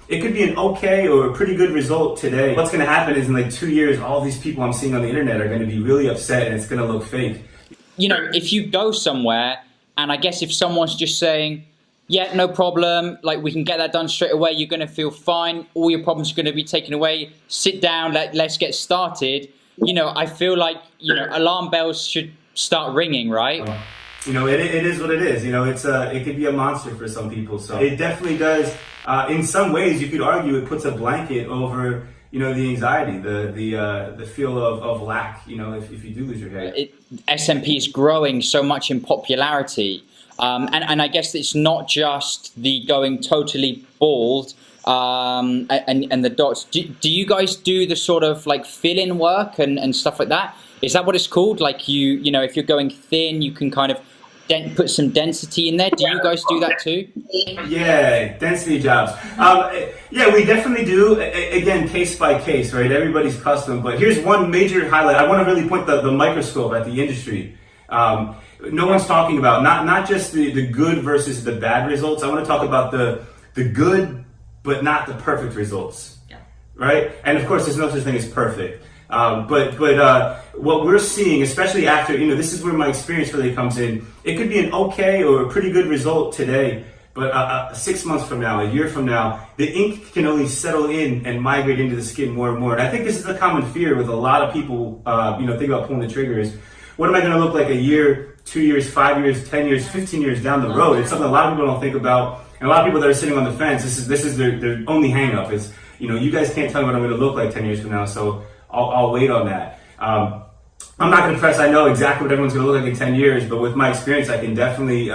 it could be an okay or a pretty good result today. What's going to happen is in like 2 years, all these people I'm seeing on the internet are going to be really upset and it's going to look fake. You know, if you go somewhere, and I guess if someone's just saying, yeah, no problem, like we can get that done straight away, you're going to feel fine, all your problems are going to be taken away, sit down, let's get started. You know, I feel like, you know, alarm bells should start ringing, right? You know, it is what it is. You know, it could be a monster for some people. So it definitely does. In some ways, you could argue it puts a blanket over, you know, the anxiety, the feel of lack, you know, if you do lose your hair. SMP is growing so much in popularity. And I guess it's not just the going totally bald and the dots. Do you guys do the sort of like fill-in work and stuff like that? Is that what it's called? Like you know, if you're going thin, you can kind of put some density in there. Do you guys do that too? Yeah, density jobs. Yeah, we definitely do. Again, case by case, right? Everybody's custom. But here's one major highlight. I want to really point the microscope at the industry. No one's talking about not just the good versus the bad results. I want to talk about the good but not the perfect results. Yeah. Right? And of course, there's no such thing as perfect. But what we're seeing, especially after, you know, this is where my experience really comes in. It could be an okay or a pretty good result today, but 6 months from now, a year from now, the ink can only settle in and migrate into the skin more and more. And I think this is a common fear with a lot of people, you know, think about pulling the triggers. What am I going to look like a year, 2 years, 5 years, 10 years, 15 years down the road? It's something a lot of people don't think about. And a lot of people that are sitting on the fence, this is their only hang up. It's, you know, you guys can't tell me what I'm going to look like 10 years from now, so I'll wait on that. I'm not going to press, I know exactly what everyone's going to look like in 10 years, but with my experience, I can definitely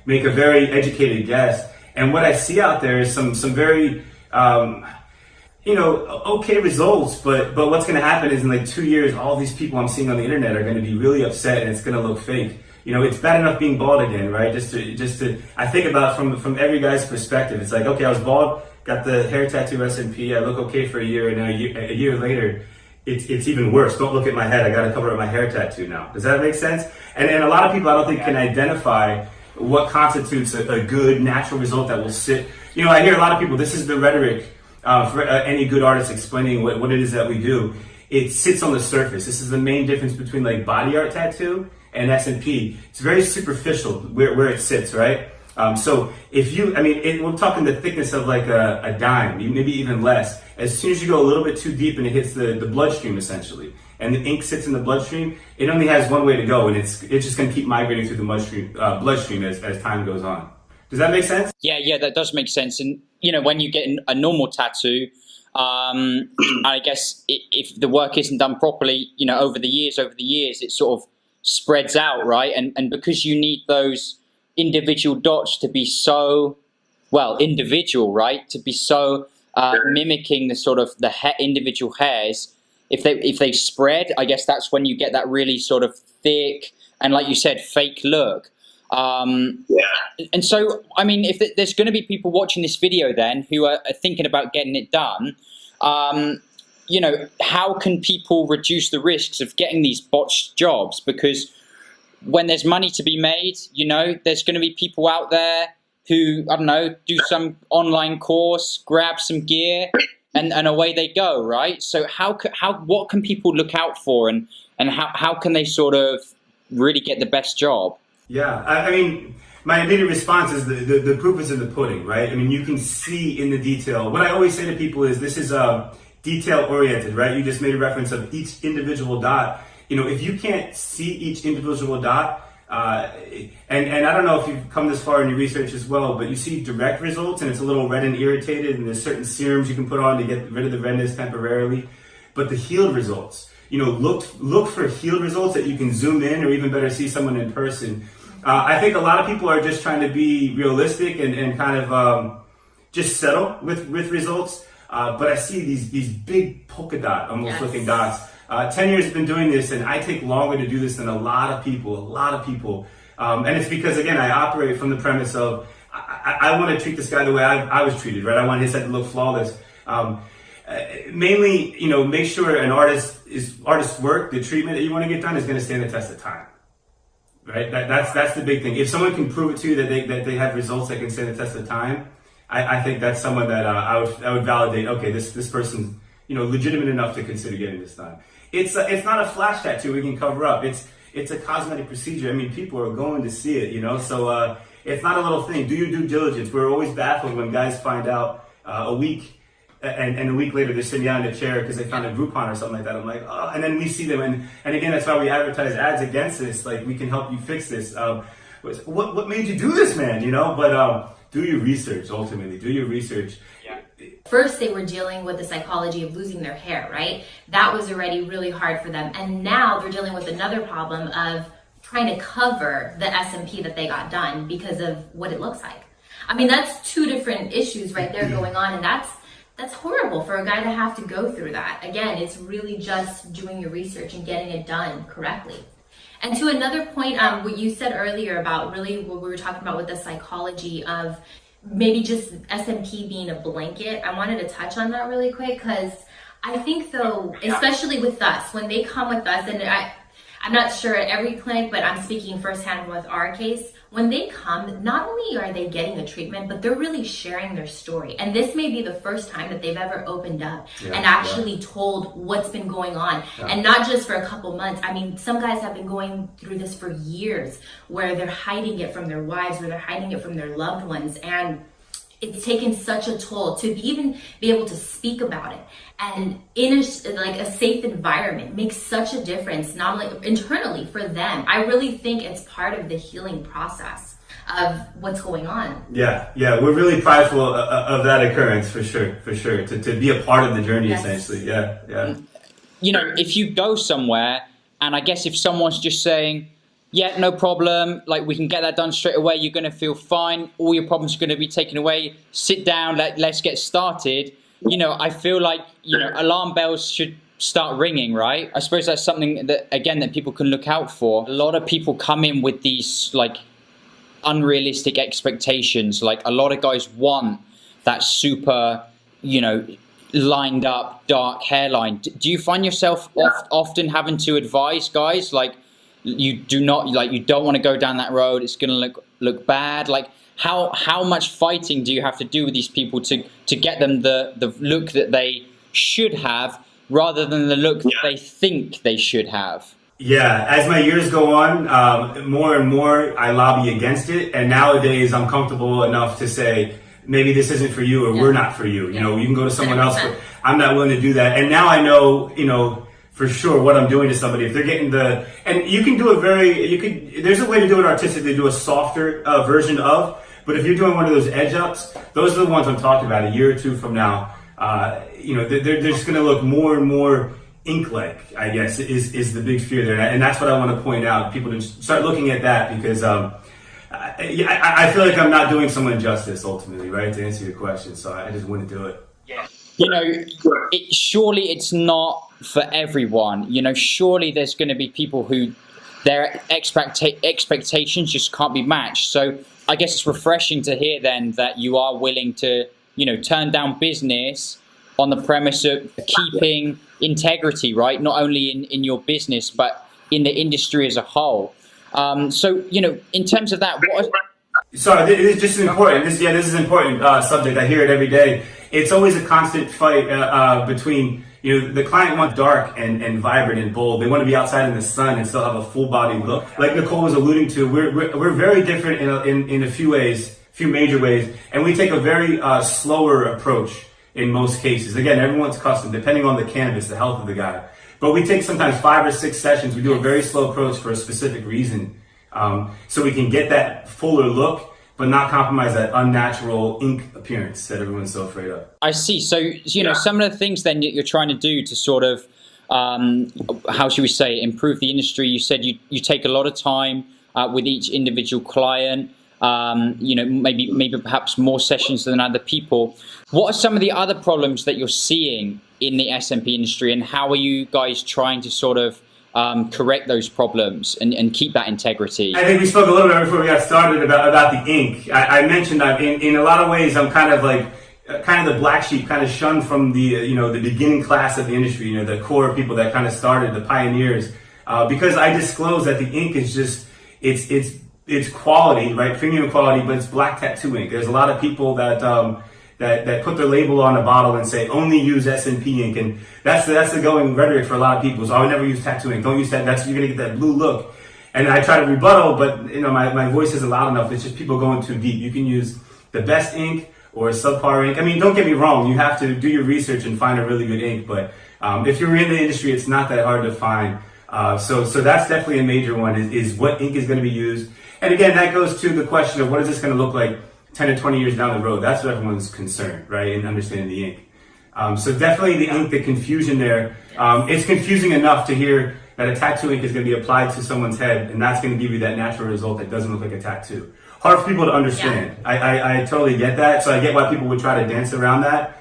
make a very educated guess. And what I see out there is some very, you know, okay results, but what's going to happen is in like 2 years, all these people I'm seeing on the internet are going to be really upset and it's going to look fake. You know, it's bad enough being bald again, right? Just to, I think about from every guy's perspective. It's like, okay, I was bald, got the hair tattoo SMP, I look okay for a year, and then a year later, it's even worse. Don't look at my head, I gotta cover up my hair tattoo now. Does that make sense? And a lot of people I don't think can identify what constitutes a good natural result that will sit. You know, I hear a lot of people, this is the rhetoric for any good artist explaining what it is that we do. It sits on the surface. This is the main difference between like body art tattoo and SMP. It's very superficial where it sits, right? So if you, I mean, we're talking the thickness of like a dime, maybe even less. As soon as you go a little bit too deep and it hits the bloodstream essentially, and the ink sits in the bloodstream, it only has one way to go, and it's just going to keep migrating through the bloodstream as time goes on. Does that make sense? Yeah, that does make sense. And you know, when you get a normal tattoo, I guess if the work isn't done properly, you know, over the years, it sort of spreads out, right? And because you need those individual dots to be so, well, individual, right? To be so mimicking the sort of the individual hairs. If they spread, I guess that's when you get that really sort of thick and, like you said, fake look. And so, I mean, if there's going to be people watching this video then who are thinking about getting it done, you know, how can people reduce the risks of getting these botched jobs? Because when there's money to be made, you know, there's going to be people out there who, I don't know, do some online course, grab some gear, and away they go, right? So what can people look out for, and how can they sort of really get the best job? Yeah, I mean, my immediate response is the proof is in the pudding, right? I mean, you can see in the detail. What I always say to people is this is detail oriented, right? You just made a reference of each individual dot. You know, if you can't see each individual dot, and I don't know if you've come this far in your research as well, but you see direct results and it's a little red and irritated, and there's certain serums you can put on to get rid of the redness temporarily. But the healed results, you know, look for healed results that you can zoom in, or even better, see someone in person. I think a lot of people are just trying to be realistic and kind of just settle with results. But I see these big polka dot almost looking dots. 10 years I've been doing this, and I take longer to do this than a lot of people. And it's because, again, I operate from the premise of I want to treat this guy the way I was treated, right? I want his head to look flawless. Mainly, you know, make sure an artist's work, the treatment that you want to get done, is going to stand the test of time. Right? That's the big thing. If someone can prove it to you that they have results that can stand the test of time, I think that's someone that I would validate. Okay, this person's legitimate enough to consider getting this done. It's not a flash tattoo we can cover up. It's a cosmetic procedure. I mean, people are going to see it, so it's not a little thing. Do your due diligence. We're always baffled when guys find out a week and a week later they're sitting down in a chair because they found a Groupon or something like that. I'm like, oh, and then we see them, and again, that's why we advertise ads against this. Like, we can help you fix this. What made you do this, man? But do your research. Ultimately, do your research. First, they were dealing with the psychology of losing their hair, right? That was already really hard for them. And now they're dealing with another problem of trying to cover the SMP that they got done because of what it looks like. I mean, that's two different issues right there going on. And that's horrible for a guy to have to go through that. Again, it's really just doing your research and getting it done correctly. And to another point, what you said earlier about really what we were talking about with the psychology of maybe just SMP being a blanket, I wanted to touch on that really quick, because I think though, especially with us, when they come with us, and I'm not sure at every clinic, but I'm speaking firsthand with our case, when they come, not only are they getting the treatment, but they're really sharing their story. And this may be the first time that they've ever opened up and actually told what's been going on. And not just for a couple months. I mean, some guys have been going through this for years, where they're hiding it from their wives, where they're hiding it from their loved ones. And it's taken such a toll to even be able to speak about it, and in a safe environment makes such a difference, not only internally for them. I really think it's part of the healing process of what's going on. Yeah, we're really prideful of that occurrence, for sure, to be a part of the journey, essentially. Yeah. If you go somewhere, and I guess if someone's just saying, yeah, no problem, like, we can get that done straight away, you're going to feel fine, all your problems are going to be taken away, sit down, let's get started, I feel like, alarm bells should start ringing, right? I suppose that's something that, again, that people can look out for. A lot of people come in with these, like, unrealistic expectations. Like, a lot of guys want that super, lined up, dark hairline. Do you find yourself often having to advise guys, like, you don't want to go down that road, it's going to look bad? Like, how much fighting do you have to do with these people to get them the look that they should have, rather than the look that they think they should have? Yeah, as my years go on, more and more I lobby against it, and nowadays I'm comfortable enough to say, maybe this isn't for you, or we're not for you. You can go to someone else, but I'm not willing to do that. And now I know, for sure what I'm doing to somebody. If they're getting and you can do there's a way to do it artistically, do a softer version of, but if you're doing one of those edge ups, those are the ones I'm talking about. A year or two from now, they're just going to look more and more ink-like, I guess, is the big fear there. And that's what I want to point out. People to start looking at that, because I feel like I'm not doing someone justice, ultimately, right, to answer your question. So I just wouldn't do it. Yeah. Surely it's not for everyone. Surely there's going to be people who their expectations just can't be matched. So I guess it's refreshing to hear then that you are willing to, turn down business on the premise of keeping integrity, right? Not only in your business, but in the industry as a whole. So, in terms of that, Sorry, this is just important. This is an important subject. I hear it every day. It's always a constant fight between, the client wants dark and vibrant and bold. They want to be outside in the sun and still have a full body look. Like Nicole was alluding to, we're very different in a few major ways, and we take a very slower approach in most cases. Again, everyone's custom, depending on the canvas, the health of the guy. But we take sometimes 5 or 6 sessions. We do a very slow approach for a specific reason. So we can get that fuller look, but not compromise that unnatural ink appearance that everyone's so afraid of. I see. So, some of the things then that you're trying to do to sort of, how should we say, improve the industry. You said you take a lot of time with each individual client, maybe perhaps more sessions than other people. What are some of the other problems that you're seeing in the SMP industry, and how are you guys trying to sort of correct those problems and keep that integrity? I think we spoke a little bit before we got started about the ink. I mentioned that in a lot of ways I'm kind of the black sheep, kind of shunned from the the beginning class of the industry, the core people that kind of started, the pioneers, because I disclose that the ink is just it's it's quality, right? Premium quality, but it's black tattoo ink. There's a lot of people that that put their label on a bottle and say only use S&P ink, and that's the going rhetoric for a lot of people. So I would never use tattoo ink. Don't use that. You're gonna get that blue look. And I try to rebuttal, but you know my voice isn't loud enough. It's just people going too deep. You can use the best ink or subpar ink. I mean, don't get me wrong. You have to do your research and find a really good ink. But if you're in the industry, it's not that hard to find. So that's definitely a major one. Is what ink is going to be used. And again, that goes to the question of what is this going to look like 10 to 20 years down the road. That's what everyone's concerned, right? In understanding the ink. So definitely the ink, the confusion there. It's confusing enough to hear that a tattoo ink is going to be applied to someone's head, and that's going to give you that natural result that doesn't look like a tattoo. Hard for people to understand. Yeah. I totally get that. So I get why people would try to dance around that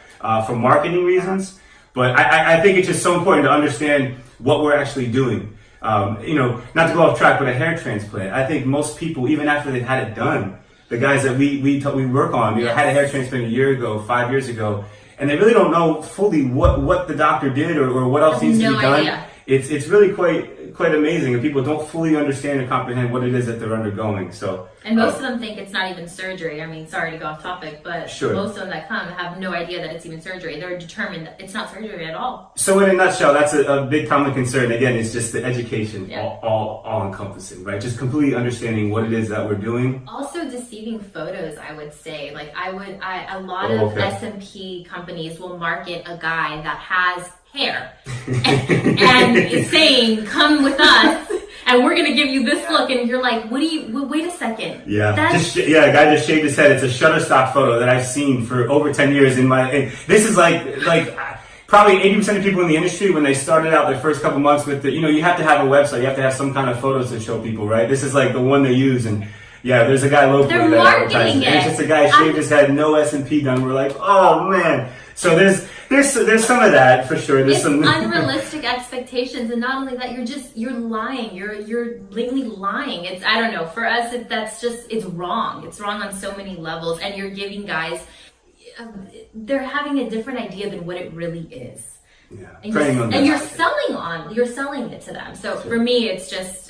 for marketing reasons. But I think it's just so important to understand what we're actually doing. You know, not to go off track, but a hair transplant. I think most people, even after they've had it done, the guys that we work on, you know, had a hair transplant a year ago, 5 years ago, and they really don't know fully what the doctor did or what else needs to be done. Idea. It's really quite amazing, and people don't fully understand or comprehend what it is that they're undergoing. So, and most of them think it's not even surgery. I mean, sorry to go off topic, but most of them that come have no idea that it's even surgery. They're determined that it's not surgery at all. So in a nutshell, that's a big common concern. Again, it's just the education, all encompassing, right? Just completely understanding what it is that we're doing. Also deceiving photos, I would say. Like a lot of S&P companies will market a guy that has hair and is saying, come with us and we're gonna give you this look, and you're like, wait a second. Yeah, a guy just shaved his head. It's a Shutterstock photo that I've seen for over 10 years and this is like probably 80% of people in the industry, when they started out their first couple months with you have to have a website, you have to have some kind of photos to show people, right? This is like the one they use, and there's a guy locally that advertises it. And it's just a guy shaved his head, no S&P done. We're like, oh man. So there's some of that for sure. There's some unrealistic expectations, and not only that, you're lying. You're blatantly lying. I don't know. For us, it's wrong. It's wrong on so many levels, and you're giving guys, they're having a different idea than what it really is. Yeah, and you're selling it to them. So for me, it's just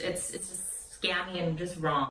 scammy and just wrong.